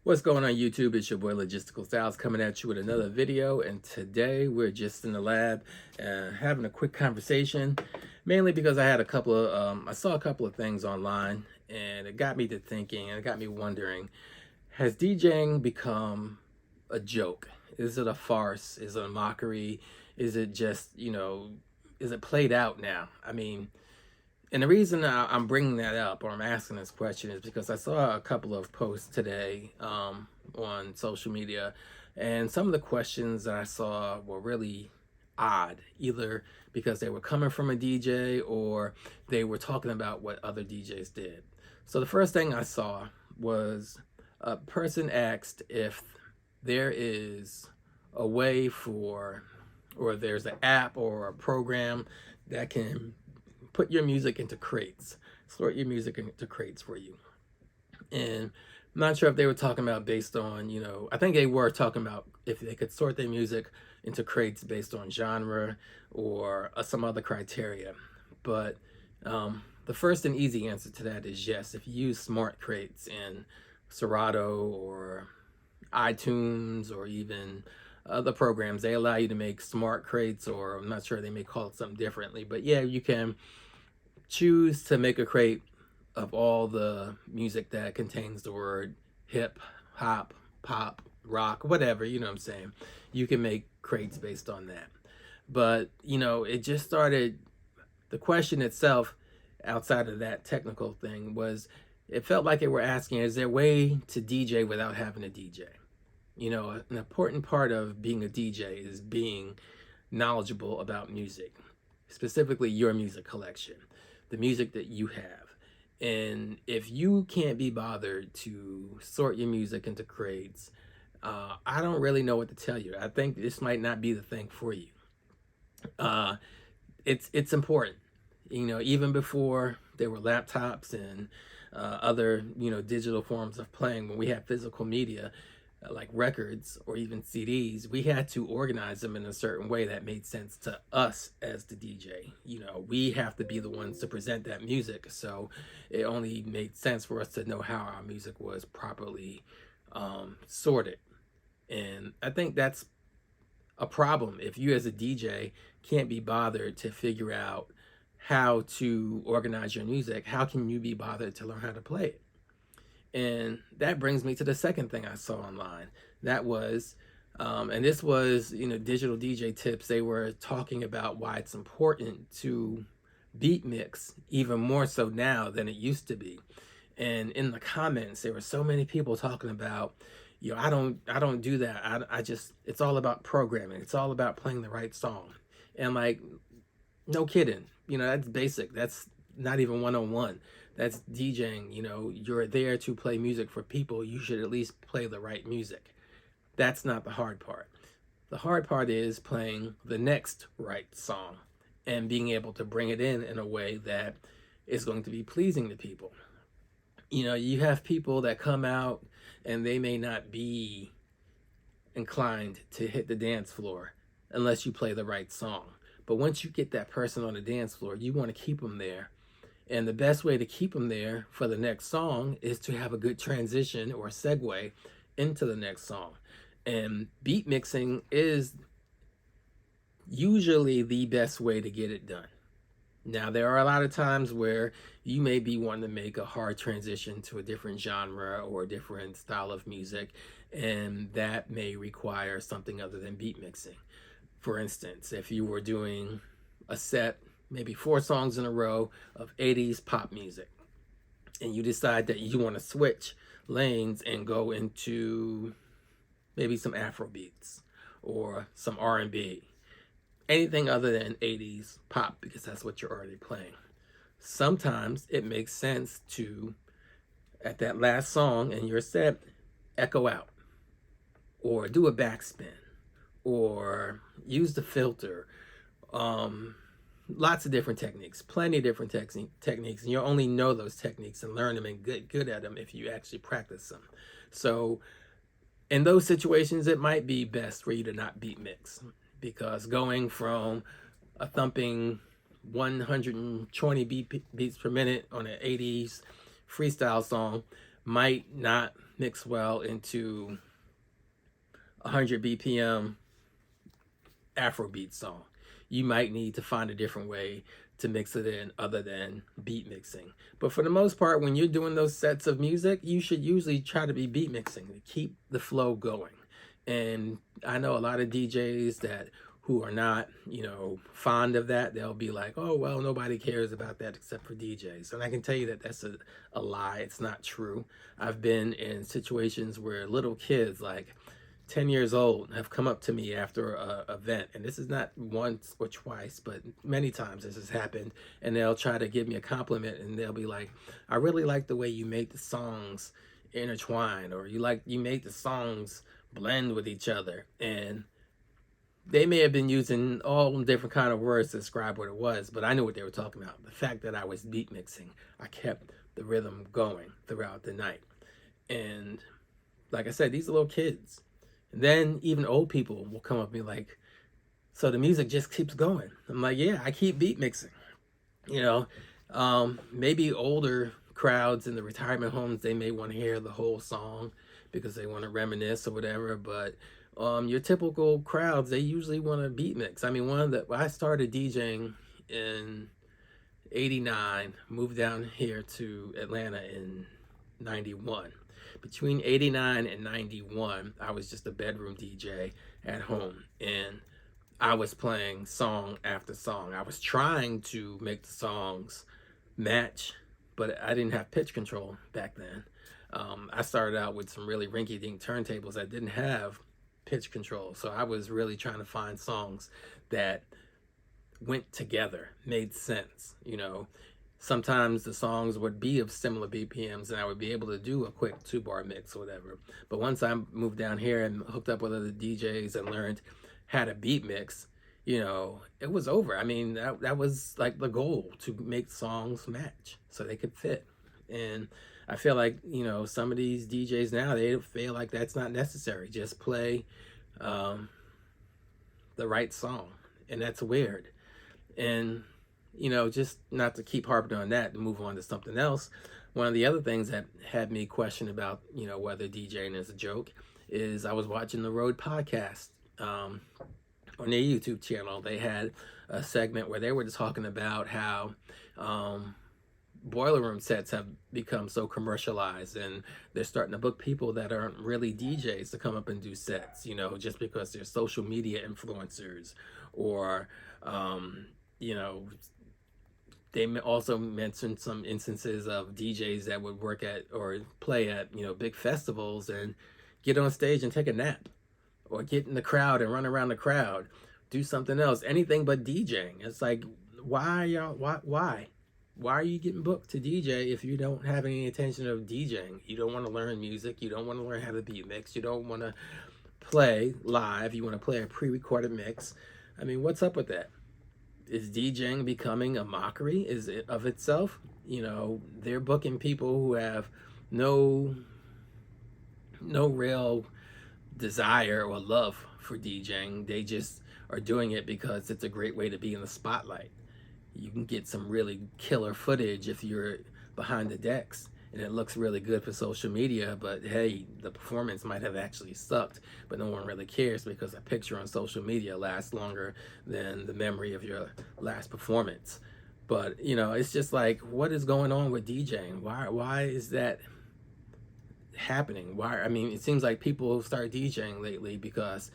What's going on YouTube? It's your boy Logistical Styles coming at you with another video, and today we're just in the lab having a quick conversation, mainly because I saw a couple of things online, and it got me to thinking, and it got me wondering, has DJing become a joke? Is it a farce? Is it a mockery? Is it just, is it played out now? And the reason I'm bringing that up, or I'm asking this question, is because I saw a couple of posts today on social media, and some of the questions that I saw were really odd, either because they were coming from a DJ or they were talking about what other DJs did. So the first thing I saw was a person asked if there is a way for, or there's an app or a program that can put your music into crates, sort your music into crates for you. And I'm not sure if they were talking about based on, I think they were talking about if they could sort their music into crates based on genre or some other criteria. But the first and easy answer to that is yes. If you use smart crates in Serato or iTunes or even other programs, they allow you to make smart crates, or I'm not sure, they may call it something differently, but yeah, you can choose to make a crate of all the music that contains the word hip, hop, pop, rock, whatever, you know what I'm saying. You can make crates based on that. But, it just started, the question itself, outside of that technical thing, was it felt like they were asking, is there a way to DJ without having a DJ? An important part of being a DJ is being knowledgeable about music, specifically your music collection, the music that you have. And if you can't be bothered to sort your music into crates, I don't really know what to tell you. I think this might not be the thing for you. It's important. Even before there were laptops and other, digital forms of playing, when we had physical media, like records or even CDs, we had to organize them in a certain way that made sense to us as the DJ. We have to be the ones to present that music, so it only made sense for us to know how our music was properly sorted. And I think that's a problem. If you as a DJ can't be bothered to figure out how to organize your music, how can you be bothered to learn how to play it? And that brings me to the second thing I saw online. That was, and this was, digital DJ tips. They were talking about why it's important to beat mix even more so now than it used to be. And in the comments, there were so many people talking about, I don't do that. I just, it's all about programming. It's all about playing the right song. And like, no kidding. That's basic. That's not even 101. That's DJing. You're there to play music for people. You should at least play the right music. That's not the hard part. The hard part is playing the next right song and being able to bring it in a way that is going to be pleasing to people. You have people that come out and they may not be inclined to hit the dance floor unless you play the right song. But once you get that person on the dance floor, you want to keep them there. And the best way to keep them there for the next song is to have a good transition or segue into the next song. And beat mixing is usually the best way to get it done. Now, there are a lot of times where you may be wanting to make a hard transition to a different genre or a different style of music, and that may require something other than beat mixing. For instance, if you were doing a set, maybe 4 songs in a row of 80s pop music, and you decide that you want to switch lanes and go into maybe some Afro beats or some R&B, anything other than 80s pop, because that's what you're already playing. Sometimes it makes sense to, at that last song in your set, echo out or do a backspin or use the filter. Lots of different techniques, plenty of different techniques, and you'll only know those techniques and learn them and get good at them if you actually practice them. So in those situations, it might be best for you to not beat mix, because going from a thumping 120 beats per minute on an 80s freestyle song might not mix well into 100 BPM Afrobeat song. You might need to find a different way to mix it in other than beat mixing. But for the most part, when you're doing those sets of music, you should usually try to be beat mixing to keep the flow going. And I know a lot of DJs that who are not, fond of that, they'll be like, oh, well, nobody cares about that except for DJs. And I can tell you that that's a lie. It's not true. I've been in situations where little kids, like 10 years old, have come up to me after a event, and this is not once or twice, but many times this has happened, and they'll try to give me a compliment, and they'll be like, I really like the way you make the songs intertwine, or you make the songs blend with each other. And they may have been using all different kind of words to describe what it was, but I knew what they were talking about. The fact that I was beat mixing, I kept the rhythm going throughout the night. And like I said, these are little kids. And then even old people will come up and be like, so the music just keeps going. I'm like, yeah, I keep beat mixing. Maybe older crowds in the retirement homes, they may want to hear the whole song because they want to reminisce or whatever. But your typical crowds, they usually want to beat mix. I mean, I started DJing in '89, moved down here to Atlanta in '91. Between '89 and '91, I was just a bedroom DJ at home, and I was playing song after song. I was trying to make the songs match, but I didn't have pitch control back then. I started out with some really rinky-dink turntables that didn't have pitch control, so I was really trying to find songs that went together, made sense. Sometimes the songs would be of similar BPMs, and I would be able to do a quick 2-bar mix or whatever. But once I moved down here and hooked up with other DJs and learned how to beat mix, it was over. I mean, that was like the goal, to make songs match so they could fit. And I feel like, some of these DJs now, they feel like that's not necessary. Just play the right song. And that's weird. And just not to keep harping on that, to move on to something else. One of the other things that had me question about, whether DJing is a joke, is I was watching the Road podcast on their YouTube channel. They had a segment where they were just talking about how boiler room sets have become so commercialized, and they're starting to book people that aren't really DJs to come up and do sets, just because they're social media influencers, or they also mentioned some instances of DJs that would work at or play at, big festivals and get on stage and take a nap, or get in the crowd and run around the crowd, do something else, anything but DJing. It's like, why are you getting booked to DJ if you don't have any intention of DJing? You don't want to learn music. You don't want to learn how to beat mix. You don't want to play live. You want to play a pre-recorded mix. I mean, what's up with that? Is DJing becoming a mockery of itself? They're booking people who have no real desire or love for DJing. They just are doing it because it's a great way to be in the spotlight. You can get some really killer footage if you're behind the decks, and it looks really good for social media, but hey, the performance might have actually sucked, but no one really cares because a picture on social media lasts longer than the memory of your last performance. But it's just like, what is going on with DJing? Why is that happening? It seems like people start DJing lately because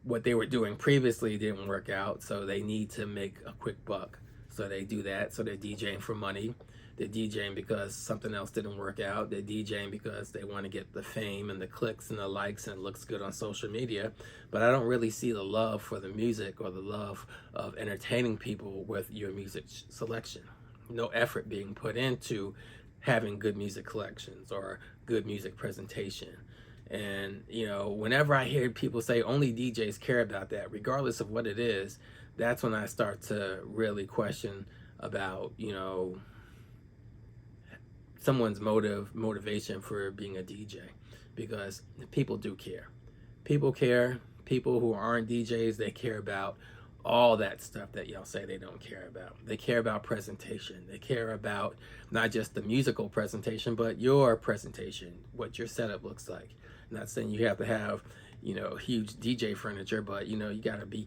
what they were doing previously didn't work out, so they need to make a quick buck. So they do that. So they're DJing for money. They're DJing because something else didn't work out. They're DJing because they want to get the fame and the clicks and the likes, and it looks good on social media. But I don't really see the love for the music or the love of entertaining people with your music selection. No effort being put into having good music collections or good music presentation. And, whenever I hear people say only DJs care about that, regardless of what it is, that's when I start to really question about, someone's motivation for being a DJ, because people do care. People care. People who aren't DJs, they care about all that stuff that y'all say they don't care about. They care about presentation. They care about not just the musical presentation, but your presentation, what your setup looks like. I'm not saying you have to have, huge DJ furniture, but you got to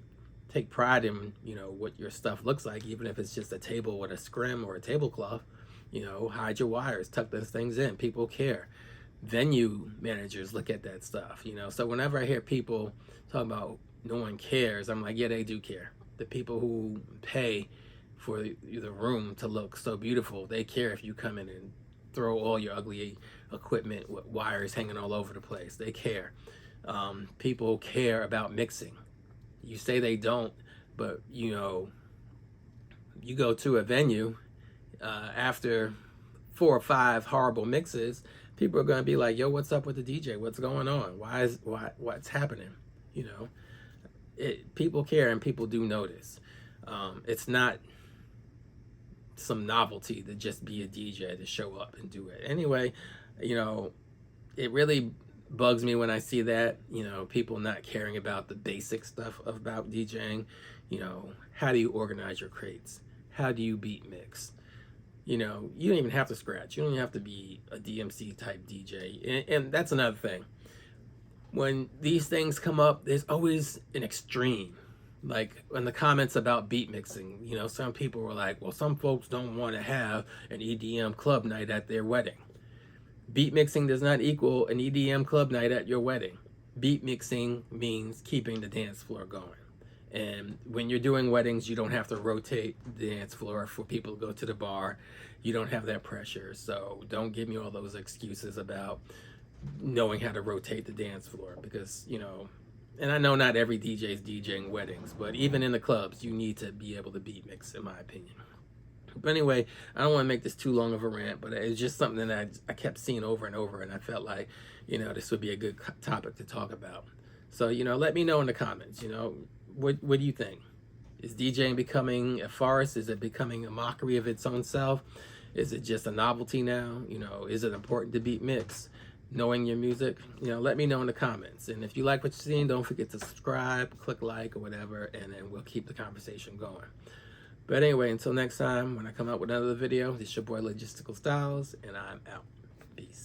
take pride in, what your stuff looks like, even if it's just a table with a scrim or a tablecloth. Hide your wires, tuck those things in. People care. Venue managers look at that stuff, So whenever I hear people talk about no one cares, I'm like, yeah, they do care. The people who pay for the room to look so beautiful, they care if you come in and throw all your ugly equipment with wires hanging all over the place. They care. People care about mixing. You say they don't, but you go to a venue after 4 or 5 horrible mixes, people are going to be like, yo, what's up with the DJ? What's going on? What's happening? People care, and people do notice. It's not some novelty to just be a DJ, to show up and do it. Anyway, it really bugs me when I see that, people not caring about the basic stuff about DJing. How do you organize your crates? How do you beat mix? You don't even have to scratch. You don't even have to be a DMC type DJ. And that's another thing. When these things come up, there's always an extreme. Like in the comments about beat mixing, some people were like, well, some folks don't want to have an EDM club night at their wedding. Beat mixing does not equal an EDM club night at your wedding. Beat mixing means keeping the dance floor going. And when you're doing weddings, you don't have to rotate the dance floor for people to go to the bar. You don't have that pressure. So don't give me all those excuses about knowing how to rotate the dance floor, because, and I know not every DJ is DJing weddings, but even in the clubs, you need to be able to beat mix, in my opinion. But anyway, I don't want to make this too long of a rant, but it's just something that I kept seeing over and over, and I felt like, this would be a good topic to talk about. So, let me know in the comments, what do you think? Is DJing becoming a farce? Is it becoming a mockery of its own self? Is it just a novelty now? Is it important to beat mix? Knowing your music? Let me know in the comments. And if you like what you're seeing, don't forget to subscribe, click like or whatever, and then we'll keep the conversation going. But anyway, until next time, when I come out with another video, this is your boy Logistical Styles, and I'm out. Peace.